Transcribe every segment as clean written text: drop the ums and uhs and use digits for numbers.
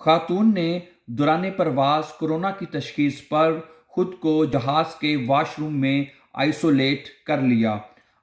خاتون نے دوران پرواز کورونا کی تشخیص پر خود کو جہاز کے واش روم میں آئسولیٹ کر لیا۔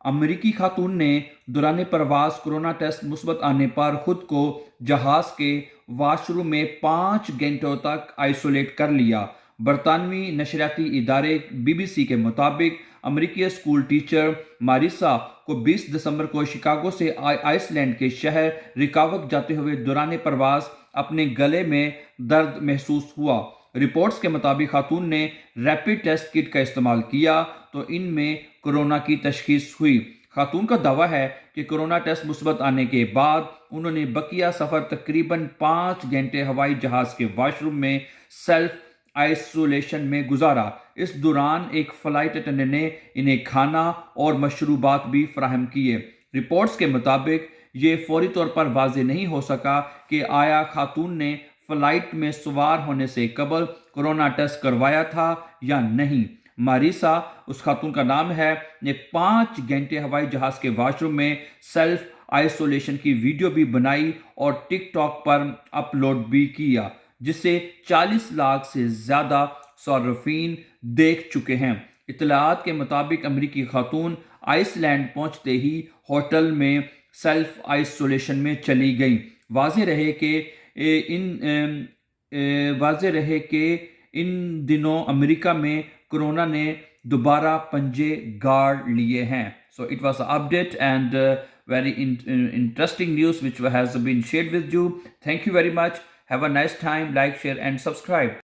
امریکی خاتون نے دوران پرواز کورونا ٹیسٹ مثبت آنے پر خود کو جہاز کے واش روم میں 5 گھنٹوں تک آئسولیٹ کر لیا۔ برطانوی نشریاتی ادارے BBC کے مطابق امریکی اسکول ٹیچر ماریسا کو 20 دسمبر کو شکاگو سے آئس لینڈ کے شہر ریکاوک جاتے ہوئے دوران پرواز اپنے گلے میں درد محسوس ہوا۔ رپورٹس کے مطابق خاتون نے ریپڈ ٹیسٹ کٹ کا استعمال کیا تو ان میں کورونا کی تشخیص ہوئی۔ خاتون کا دعویٰ ہے کہ کورونا ٹیسٹ مثبت آنے کے بعد انہوں نے بقیہ سفر تقریباً 5 گھنٹے ہوائی جہاز کے واش روم میں سیلف آئسولیشن میں گزارا۔ اس دوران ایک فلائٹ اٹینڈنٹ نے انہیں کھانا اور مشروبات بھی فراہم کیے۔ رپورٹس کے مطابق یہ فوری طور پر واضح نہیں ہو سکا کہ آیا خاتون نے فلائٹ میں سوار ہونے سے قبل کورونا ٹیسٹ کروایا تھا یا نہیں۔ ماریسا اس خاتون کا نام ہے، نے 5 گھنٹے ہوائی جہاز کے واش روم میں سیلف آئسولیشن کی ویڈیو بھی بنائی اور ٹک ٹاک پر اپلوڈ بھی کیا، جسے 40 لاکھ سے زیادہ صارفین دیکھ چکے ہیں۔ اطلاعات کے مطابق امریکی خاتون آئس لینڈ پہنچتے ہی ہوٹل میں سیلف آئسولیشن میں چلی گئیں۔ واضح رہے کہ ان دنوں امریکہ میں کورونا نے دوبارہ پنجے گاڑ لیے ہیں۔ So it was an update and very interesting news which has been shared with you. Thank you very much. Have a nice time. Like, share and subscribe.